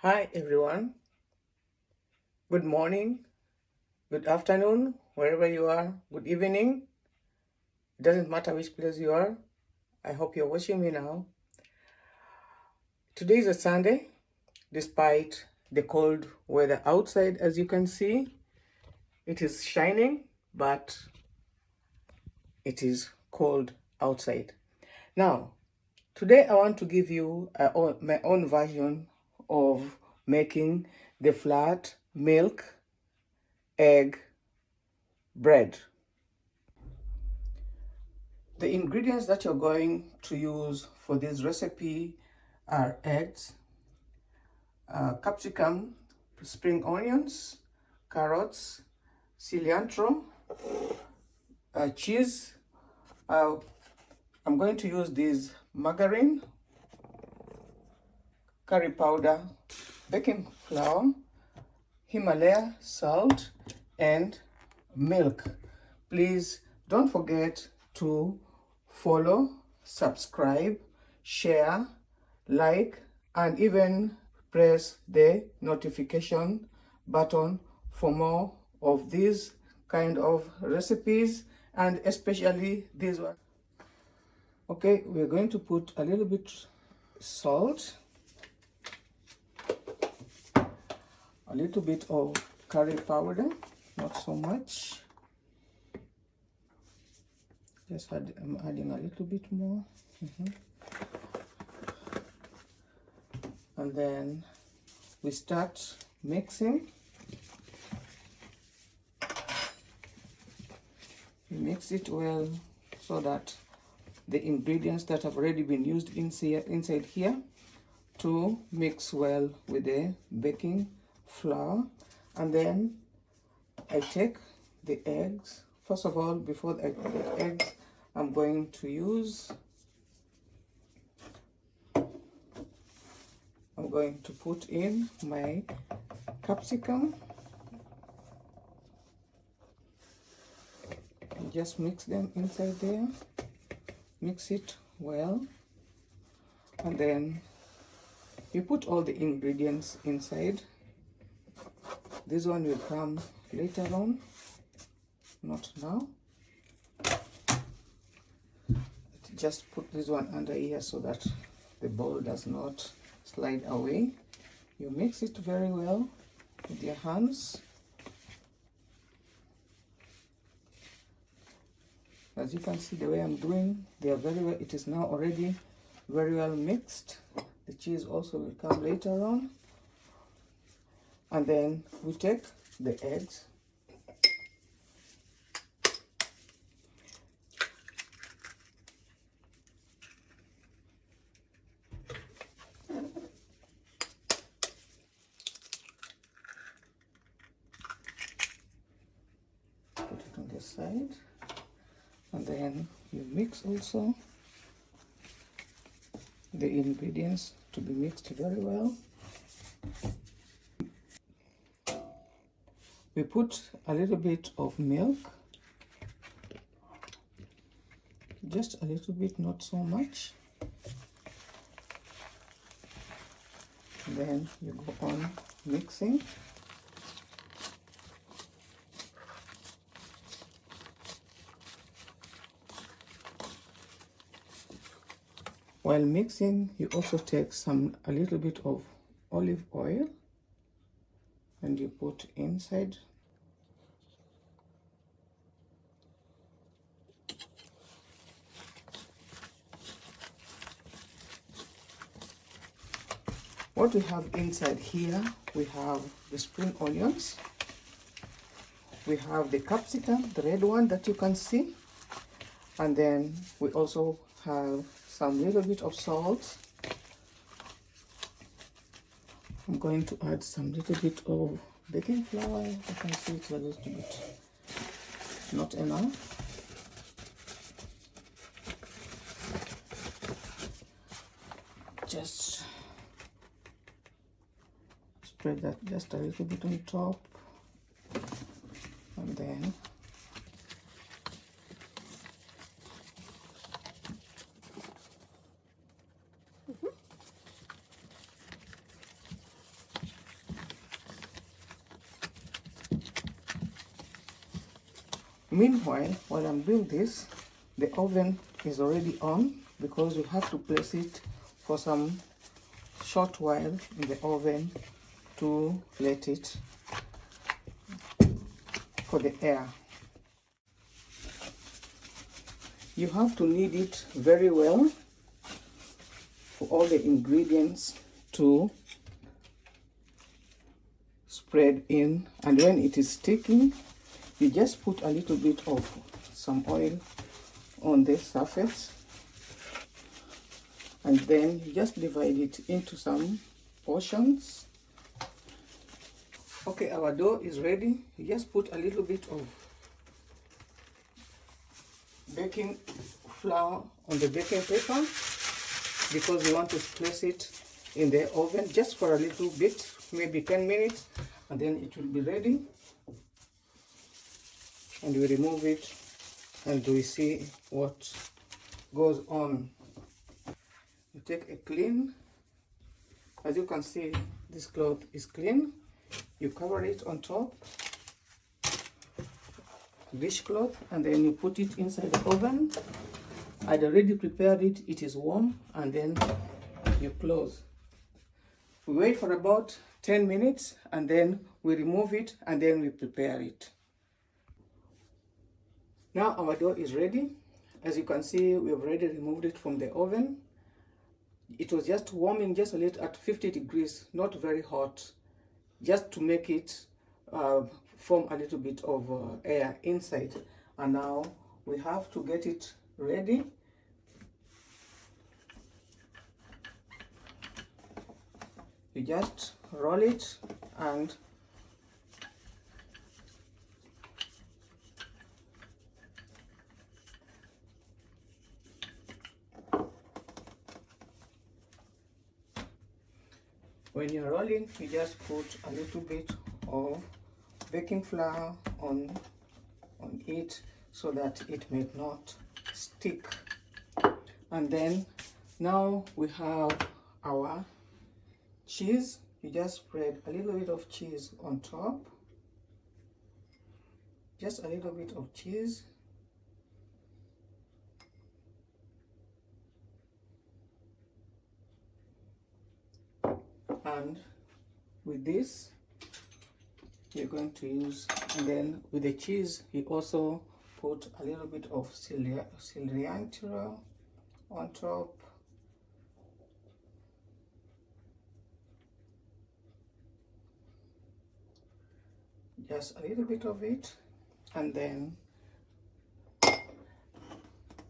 Hi everyone. Good morning, good afternoon, wherever you are. Good evening. It doesn't matter which place you are. I hope you're watching me now. Today is a Sunday, despite the cold weather outside. As you can see, it is shining, but it is cold outside. Now, today I want to give you my own version of making the flat milk egg bread. The ingredients that you're going to use for this recipe are eggs, capsicum, spring onions, carrots, cilantro, cheese. I'm going to use this margarine, curry powder, baking flour, Himalaya salt, and milk. Please don't forget to follow, subscribe, share, like, and even press the notification button for more of these kind of recipes, and especially this one. Okay, we're going to put a little bit salt, a little bit of curry powder, not so much. I'm adding a little bit more. And then we start mixing. We mix it well so that the ingredients that have already been used inside here to mix well with the baking flour. And then I take the eggs. First of all, before I put the eggs, I'm going to put in my capsicum and just mix them inside there. Mix it well, and then you put all the ingredients inside. This one will come later on, not now. Just put this one under here so that the bowl does not slide away. You mix it very well with your hands. As you can see, the way I'm doing, they are very well. It is now already very well mixed. The cheese also will come later on. And then we take the eggs. Put it on the side. And then you mix also the ingredients to be mixed very well. We put a little bit of milk, just a little bit, not so much. Then you go on mixing. While mixing, you also take a little bit of olive oil and you put inside. What we have inside here, we have the spring onions, we have the capsicum, the red one that you can see, and then we also have some little bit of salt. I'm going to add some little bit of baking flour. You can see it's a little bit, not enough. Just spread that just a little bit on top, and then Meanwhile, while I'm doing this, the oven is already on, because you have to place it for some short while in the oven to let it for the air. You have to knead it very well for all the ingredients to spread in, and when it is sticking, you just put a little bit of some oil on the surface, and then you just divide it into some portions. Okay, our dough is ready. You just put a little bit of baking flour on the baking paper, because we want to place it in the oven just for a little bit, maybe 10 minutes, and then it will be ready. And we remove it and we see what goes on. You take a clean, as you can see, this cloth is clean. You cover it on top, dishcloth, and then you put it inside the oven. I'd already prepared it, it is warm, and then you close. We wait for about 10 minutes, and then we remove it, and then we prepare it. Now our dough is ready. As you can see, we have already removed it from the oven. It was just warming just a little at 50 degrees, not very hot, just to make it form a little bit of air inside. And now we have to get it ready. You just roll it, and when you're rolling, you just put a little bit of baking flour on it so that it may not stick. And then now we have our cheese. You just spread a little bit of cheese on top, just a little bit of cheese. And with this, you're going to use, and then with the cheese, you also put a little bit of cilantro on top. Just a little bit of it, and then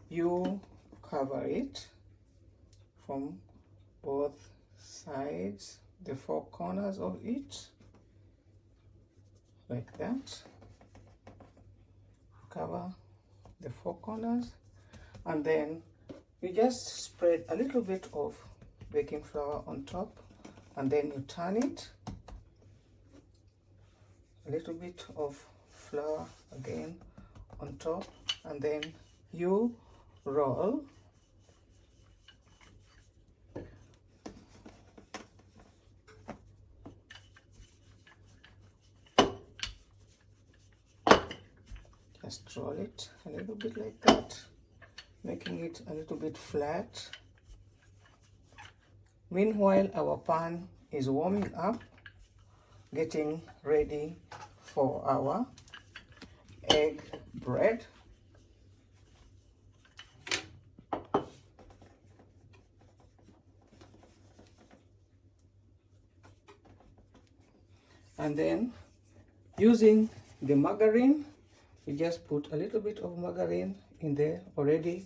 you cover it from both sides, the four corners of it, like that. Cover the four corners, and then you just spread a little bit of baking flour on top, and then you turn it. A little bit of flour again on top, and then you roll. Just roll it a little bit like that, making it a little bit flat. Meanwhile, our pan is warming up, getting ready for our egg bread. And then using the margarine, you just put a little bit of margarine in the already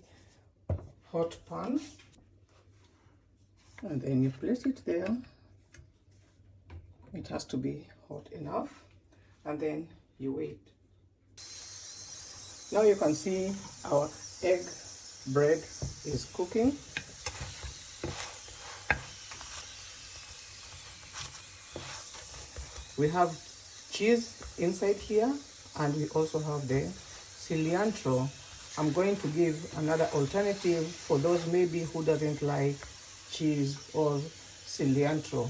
hot pan, and then you place it there. It has to be hot enough, and then you wait. Now you can see our egg bread is cooking. We have cheese inside here, and we also have the cilantro. I'm going to give another alternative for those maybe who doesn't like cheese or cilantro.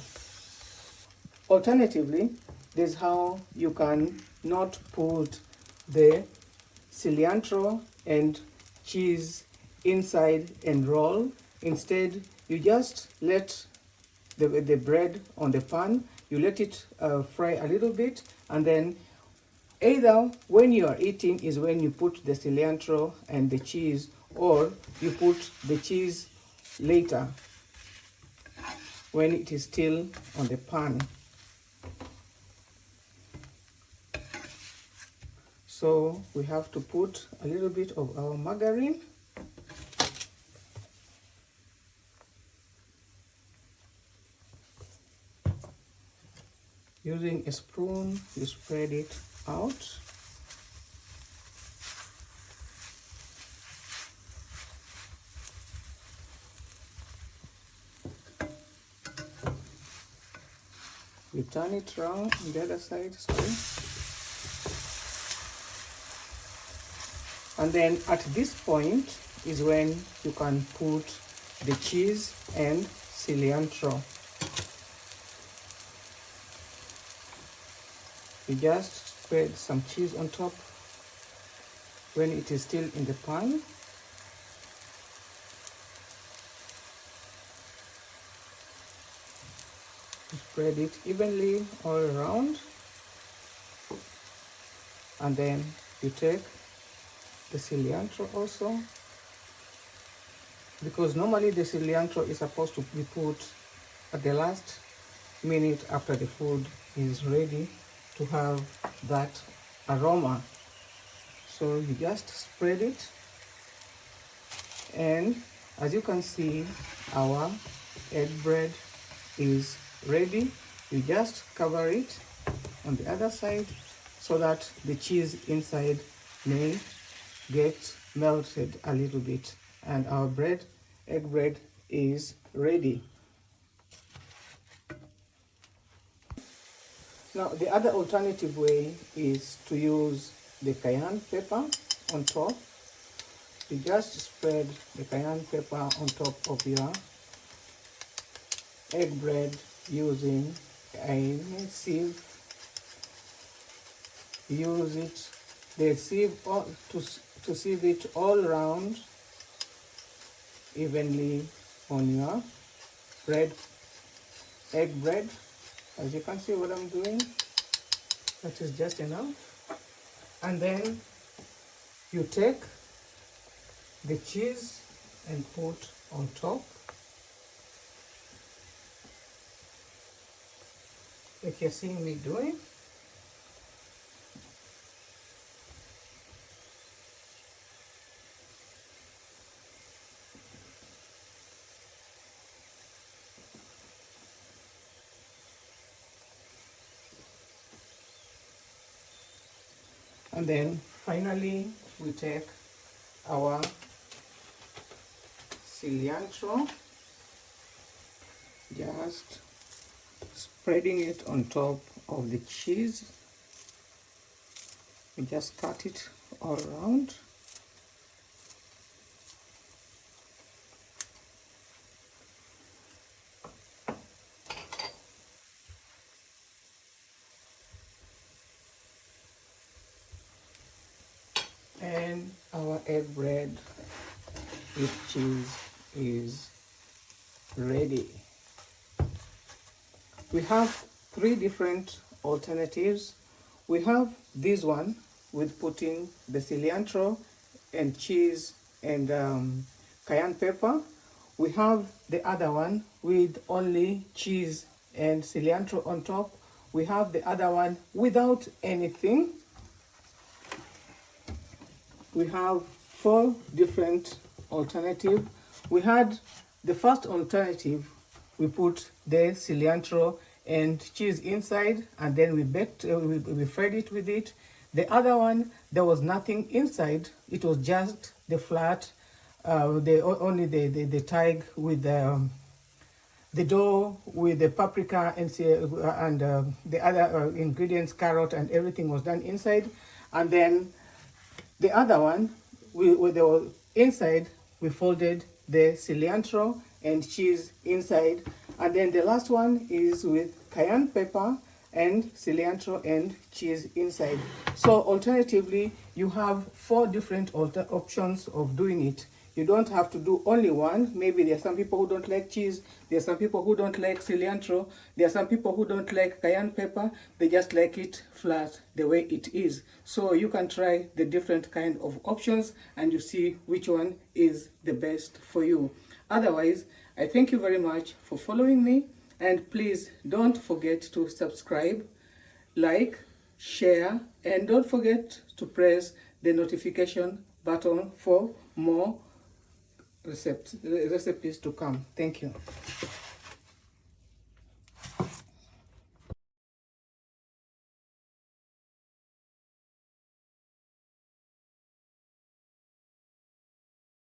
Alternatively, this is how you can not put the cilantro and cheese inside and roll. Instead, you just let the bread on the pan, you let it fry a little bit, and then either when you are eating is when you put the cilantro and the cheese, or you put the cheese later when it is still on the pan. So we have to put a little bit of our margarine. Using a spoon, you spread it out. You turn it around on the other side, sorry. And then at this point is when you can put the cheese and cilantro. You just spread some cheese on top when it is still in the pan. Spread it evenly all around, and then you take the cilantro also, because normally the cilantro is supposed to be put at the last minute after the food is ready to have that aroma. So you just spread it, and as you can see, our egg bread is ready. You just cover it on the other side so that the cheese inside may get melted a little bit, and our egg bread is ready. Now the other alternative way is to use the cayenne pepper on top. You just spread the cayenne pepper on top of your egg bread using a sieve. Use it, the sieve, to sieve it all around evenly on your egg bread. As you can see what I'm doing, that is just enough. And then you take the cheese and put on top, like you're seeing me doing. And then finally we take our cilantro, just spreading it on top of the cheese. We just cut it all around. And our egg bread with cheese is ready. We have three different alternatives. We have this one with putting the cilantro and cheese and cayenne pepper. We have the other one with only cheese and cilantro on top. We have the other one without anything. We have four different alternatives. We had the first alternative, we put the cilantro and cheese inside, and then we baked, we fried it with it. The other one, there was nothing inside. It was just the flat, only the tag with the dough with the paprika and the other ingredients, carrot and everything was done inside. And then the other one, with the inside, we folded the cilantro and cheese inside. And then the last one is with cayenne pepper and cilantro and cheese inside. So alternatively, you you have 4 different options of doing it. You don't have to do only one. Maybe there are some people who don't like cheese. There are some people who don't like cilantro. There are some people who don't like cayenne pepper. They just like it flat the way it is. So you can try the different kind of options and you see which one is the best for you. Otherwise, I thank you very much for following me, and please don't forget to subscribe, like, share, and don't forget to press the notification button for more recipes to come. Thank you.